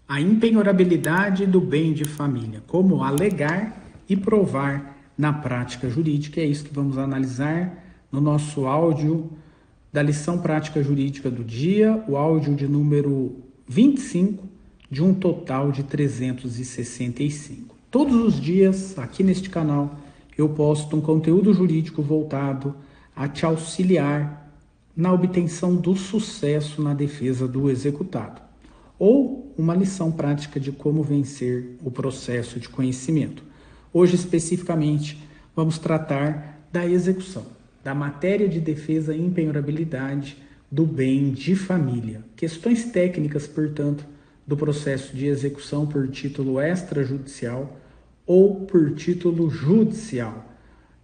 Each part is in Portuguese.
A impenhorabilidade do bem de família, como alegar e provar na prática jurídica. É isso que vamos analisar no nosso áudio da lição prática jurídica do dia, o áudio de número 25, de um total de 365. Todos os dias, aqui neste canal, eu posto um conteúdo jurídico voltado a te auxiliar na obtenção do sucesso na defesa do executado, ou uma lição prática de como vencer o processo de conhecimento. Hoje, especificamente, vamos tratar da execução, da matéria de defesa e impenhorabilidade do bem de família. Questões técnicas, portanto, do processo de execução por título extrajudicial ou por título judicial.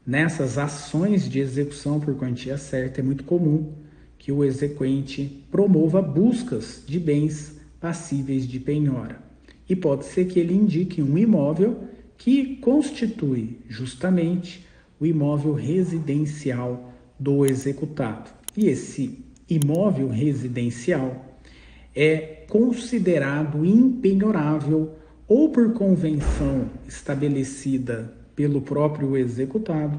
Nessas ações de execução por quantia certa, é muito comum que o exequente promova buscas de bens passíveis de penhora. E pode ser que ele indique um imóvel que constitui justamente o imóvel residencial do executado. E esse imóvel residencial é considerado impenhorável ou por convenção estabelecida pelo próprio executado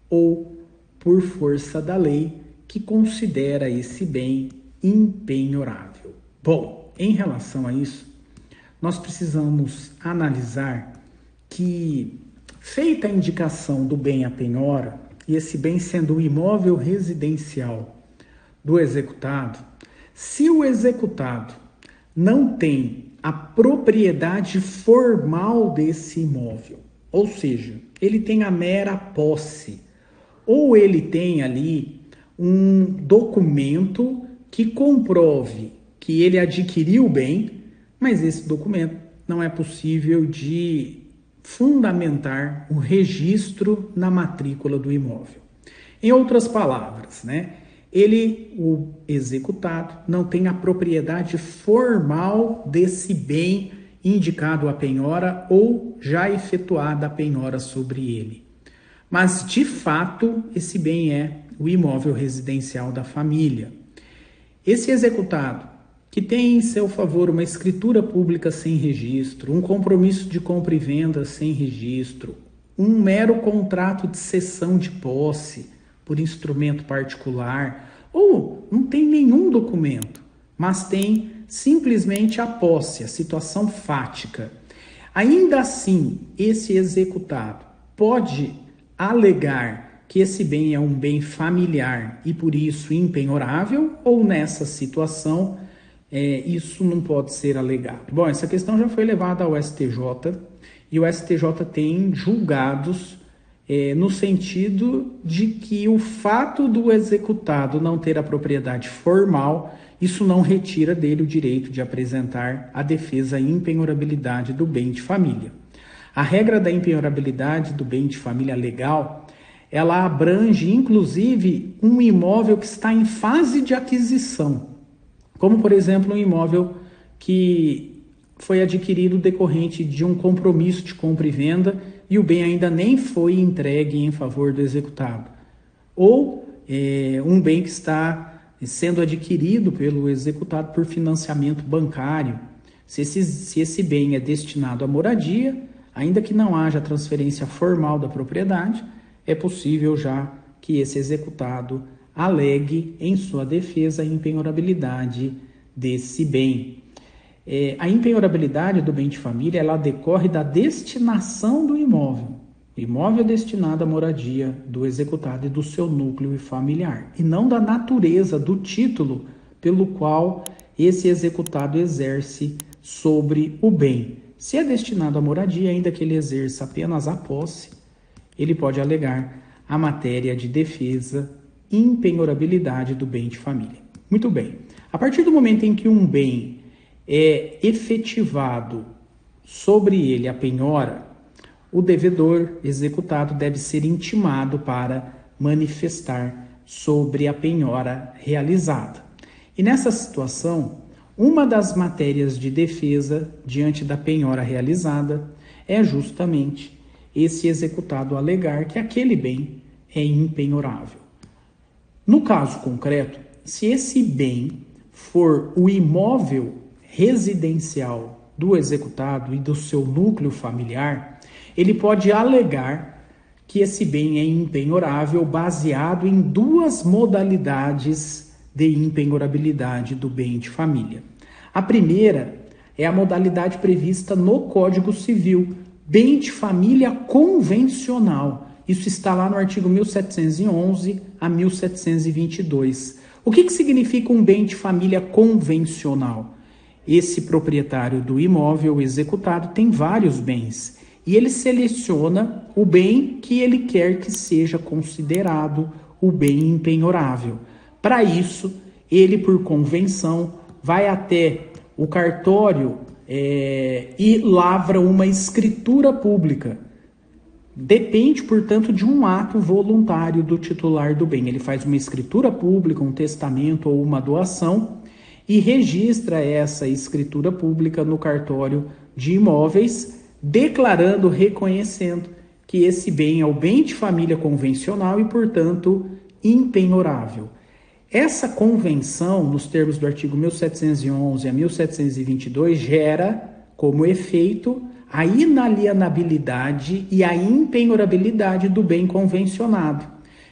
ou por força da lei que considera esse bem impenhorável. Bom, em relação a isso, nós precisamos analisar que, feita a indicação do bem à penhora, e esse bem sendo o imóvel residencial do executado, se o executado não tem a propriedade formal desse imóvel, ou seja, ele tem a mera posse, ou ele tem ali um documento que comprove que ele adquiriu o bem, mas esse documento não é possível de fundamentar o registro na matrícula do imóvel. Em outras palavras, o executado, não tem a propriedade formal desse bem indicado à penhora ou já efetuada a penhora sobre ele. Mas, de fato, esse bem é o imóvel residencial da família. Esse executado, que tem em seu favor uma escritura pública sem registro, um compromisso de compra e venda sem registro, um mero contrato de cessão de posse por instrumento particular, ou não tem nenhum documento, mas tem simplesmente a posse, a situação fática. Ainda assim, esse executado pode alegar que esse bem é um bem familiar e por isso impenhorável, ou nessa situação isso não pode ser alegado? Bom, essa questão já foi levada ao STJ e o STJ tem julgados no sentido de que o fato do executado não ter a propriedade formal, isso não retira dele o direito de apresentar a defesa e impenhorabilidade do bem de família. A regra da impenhorabilidade do bem de família legal, ela abrange inclusive um imóvel que está em fase de aquisição, como por exemplo um imóvel que foi adquirido decorrente de um compromisso de compra e venda e o bem ainda nem foi entregue em favor do executado. Ou um bem que está sendo adquirido pelo executado por financiamento bancário. Se esse bem é destinado à moradia, ainda que não haja transferência formal da propriedade, é possível já que esse executado alegue em sua defesa a impenhorabilidade desse bem. A impenhorabilidade do bem de família, ela decorre da destinação do imóvel. O imóvel é destinado à moradia do executado e do seu núcleo familiar, e não da natureza do título pelo qual esse executado exerce sobre o bem. Se é destinado à moradia, ainda que ele exerça apenas a posse, ele pode alegar a matéria de defesa e impenhorabilidade do bem de família. Muito bem. A partir do momento em que um bem é efetivado sobre ele a penhora, o devedor executado deve ser intimado para manifestar sobre a penhora realizada. E nessa situação, uma das matérias de defesa diante da penhora realizada é justamente esse executado alegar que aquele bem é impenhorável. No caso concreto, se esse bem for o imóvel residencial do executado e do seu núcleo familiar, ele pode alegar que esse bem é impenhorável baseado em duas modalidades de impenhorabilidade do bem de família. A primeira é a modalidade prevista no Código Civil, bem de família convencional. Isso está lá no artigo 1711 a 1722. O que significa um bem de família convencional? Esse proprietário do imóvel executado tem vários bens e ele seleciona o bem que ele quer que seja considerado o bem impenhorável. Para isso, ele, por convenção, vai até o cartório e lavra uma escritura pública. Depende, portanto, de um ato voluntário do titular do bem. Ele faz uma escritura pública, um testamento ou uma doação e registra essa escritura pública no cartório de imóveis, declarando, reconhecendo que esse bem é o bem de família convencional e, portanto, impenhorável. Essa convenção, nos termos do artigo 1711 a 1722, gera como efeito a inalienabilidade e a impenhorabilidade do bem convencionado.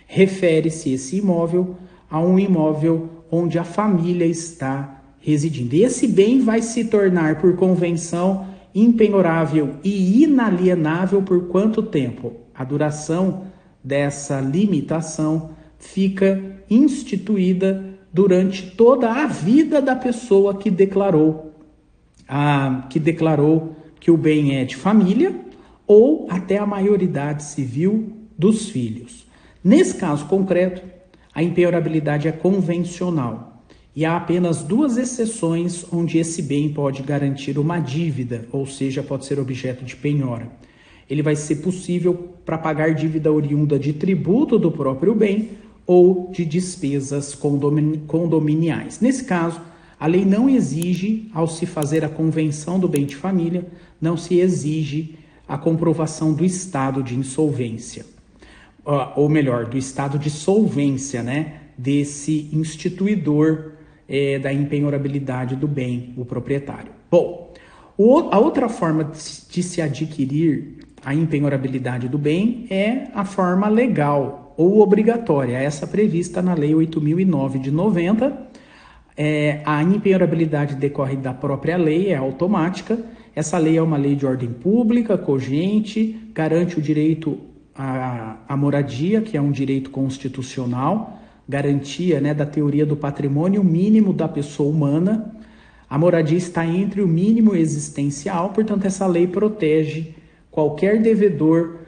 Refere-se esse imóvel a um imóvel onde a família está residindo. E esse bem vai se tornar, por convenção, impenhorável e inalienável por quanto tempo? A duração dessa limitação fica instituída durante toda a vida da pessoa que declarou que o bem é de família ou até a maioridade civil dos filhos. Nesse caso concreto, a impenhorabilidade é convencional e há apenas duas exceções onde esse bem pode garantir uma dívida, ou seja, pode ser objeto de penhora. Ele vai ser possível para pagar dívida oriunda de tributo do próprio bem ou de despesas condominiais. Nesse caso, a lei não exige, ao se fazer a convenção do bem de família, não se exige a comprovação do estado de insolvência, ou melhor, do estado de solvência, desse instituidor da impenhorabilidade do bem, o proprietário. Bom, a outra forma de se adquirir a impenhorabilidade do bem é a forma legal ou obrigatória, essa prevista na Lei 8.009 de 90. A impenhorabilidade decorre da própria lei, é automática. Essa lei é uma lei de ordem pública, cogente, garante o direito à moradia, que é um direito constitucional, garantia da teoria do patrimônio mínimo da pessoa humana. A moradia está entre o mínimo existencial, portanto, essa lei protege qualquer devedor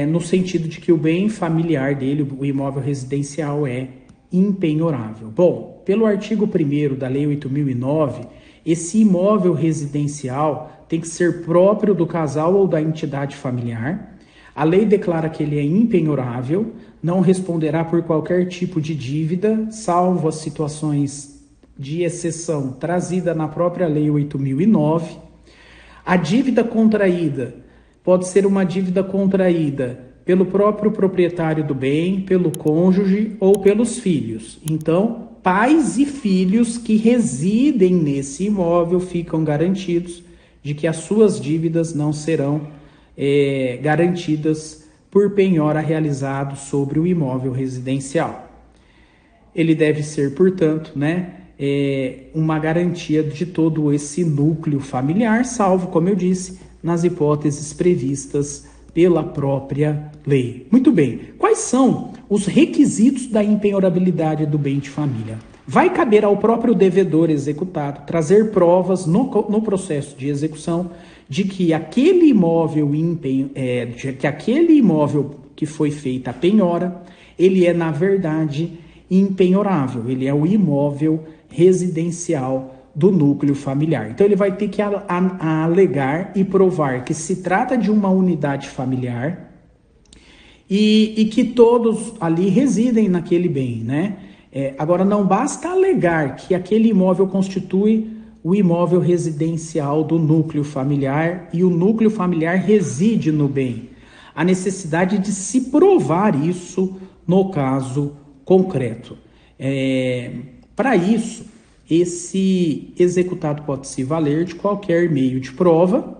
no sentido de que o bem familiar dele, o imóvel residencial, é impenhorável. Bom, pelo artigo 1º da Lei 8.009, esse imóvel residencial tem que ser próprio do casal ou da entidade familiar. A lei declara que ele é impenhorável, não responderá por qualquer tipo de dívida, salvo as situações de exceção trazida na própria Lei 8.009. A dívida contraída pode ser uma dívida contraída pelo próprio proprietário do bem, pelo cônjuge ou pelos filhos. Então, pais e filhos que residem nesse imóvel ficam garantidos de que as suas dívidas não serão garantidas por penhora realizado sobre o imóvel residencial. Ele deve ser, portanto, uma garantia de todo esse núcleo familiar, salvo, como eu disse, nas hipóteses previstas pela própria lei. Muito bem, quais são os requisitos da impenhorabilidade do bem de família? Vai caber ao próprio devedor executado trazer provas no processo de execução de que aquele imóvel que foi feita a penhora, ele é, na verdade, impenhorável, ele é o imóvel residencial do núcleo familiar. Então ele vai ter que alegar e provar que se trata de uma unidade familiar e que todos ali residem naquele bem, agora não basta alegar que aquele imóvel constitui o imóvel residencial do núcleo familiar e o núcleo familiar reside no bem. A necessidade de se provar isso no caso concreto. Para isso, esse executado pode se valer de qualquer meio de prova.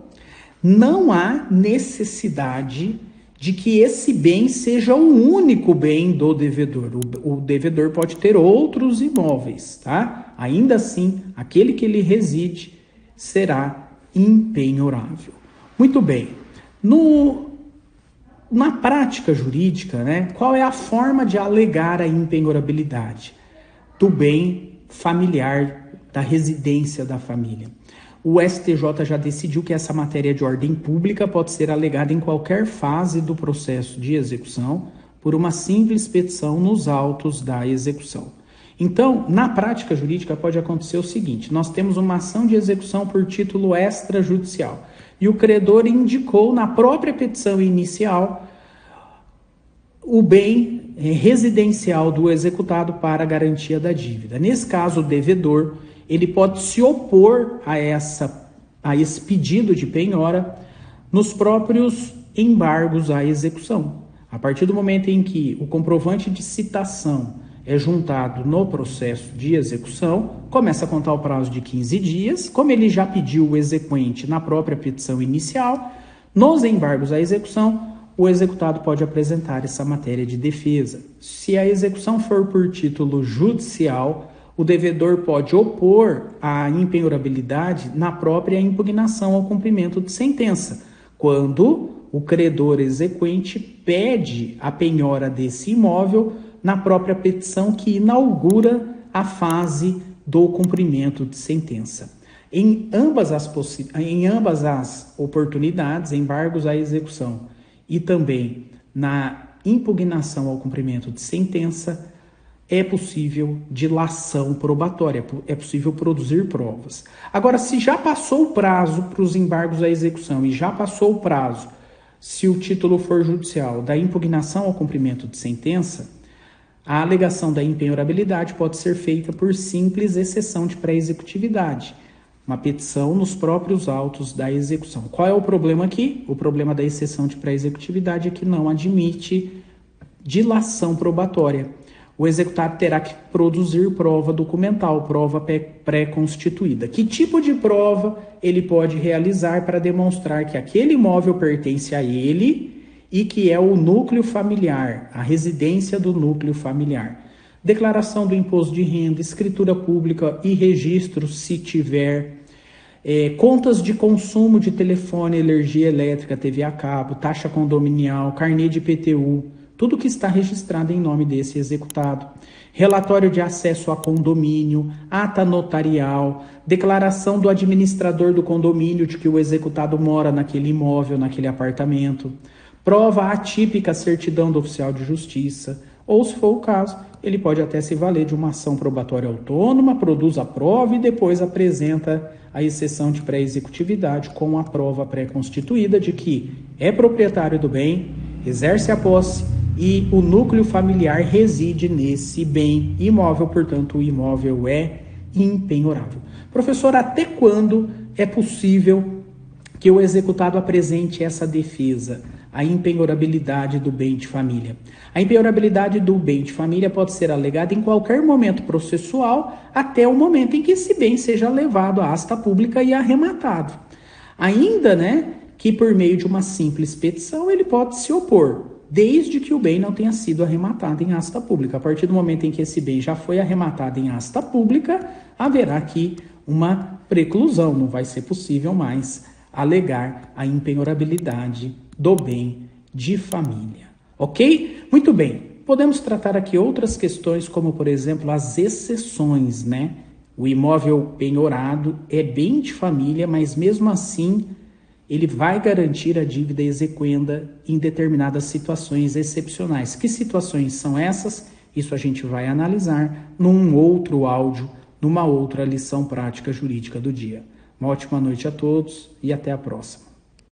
Não há necessidade de que esse bem seja o único bem do devedor. O devedor pode ter outros imóveis, tá? Ainda assim, aquele que ele reside será impenhorável. Muito bem. Na prática jurídica, né, qual é a forma de alegar a impenhorabilidade do bem familiar, da residência da família? O STJ já decidiu que essa matéria de ordem pública pode ser alegada em qualquer fase do processo de execução por uma simples petição nos autos da execução. Então, na prática jurídica pode acontecer o seguinte: nós temos uma ação de execução por título extrajudicial e o credor indicou na própria petição inicial o bem residencial do executado para a garantia da dívida. Nesse caso, o devedor ele pode se opor a esse pedido de penhora nos próprios embargos à execução. A partir do momento em que o comprovante de citação é juntado no processo de execução, começa a contar o prazo de 15 dias, como ele já pediu o exequente na própria petição inicial. Nos embargos à execução, o executado pode apresentar essa matéria de defesa. Se a execução for por título judicial, o devedor pode opor a impenhorabilidade na própria impugnação ao cumprimento de sentença, quando o credor exequente pede a penhora desse imóvel na própria petição que inaugura a fase do cumprimento de sentença. Em ambas as oportunidades, embargos à execução e também na impugnação ao cumprimento de sentença, é possível dilação probatória, é possível produzir provas. Agora, se já passou o prazo para os embargos à execução e já passou o prazo, se o título for judicial, da impugnação ao cumprimento de sentença, a alegação da impenhorabilidade pode ser feita por simples exceção de pré-executividade, uma petição nos próprios autos da execução. Qual é o problema aqui? O problema da exceção de pré-executividade é que não admite dilação probatória. O executado terá que produzir prova documental, prova pré-constituída. Que tipo de prova ele pode realizar para demonstrar que aquele imóvel pertence a ele e que é o núcleo familiar, a residência do núcleo familiar? Declaração do imposto de renda, escritura pública e registro, se tiver, contas de consumo de telefone, energia elétrica, TV a cabo, taxa condominial, carnê de IPTU, tudo que está registrado em nome desse executado. Relatório de acesso a condomínio, ata notarial, declaração do administrador do condomínio de que o executado mora naquele imóvel, naquele apartamento, prova atípica, certidão do oficial de justiça, ou, se for o caso, ele pode até se valer de uma ação probatória autônoma, produz a prova e depois apresenta a exceção de pré-executividade com a prova pré-constituída de que é proprietário do bem, exerce a posse e o núcleo familiar reside nesse bem imóvel, portanto, o imóvel é impenhorável. Professor, até quando é possível que o executado apresente essa defesa, a impenhorabilidade do bem de família? A impenhorabilidade do bem de família pode ser alegada em qualquer momento processual até o momento em que esse bem seja levado à asta pública e arrematado. Ainda, que por meio de uma simples petição ele pode se opor, desde que o bem não tenha sido arrematado em asta pública. A partir do momento em que esse bem já foi arrematado em asta pública, haverá aqui uma preclusão, não vai ser possível mais alegar a impenhorabilidade do bem de família. Ok? Muito bem. Podemos tratar aqui outras questões, como, por exemplo, as exceções, O imóvel penhorado é bem de família, mas mesmo assim ele vai garantir a dívida exequenda em determinadas situações excepcionais. Que situações são essas? Isso a gente vai analisar num outro áudio, numa outra lição prática jurídica do dia. Uma ótima noite a todos e até a próxima.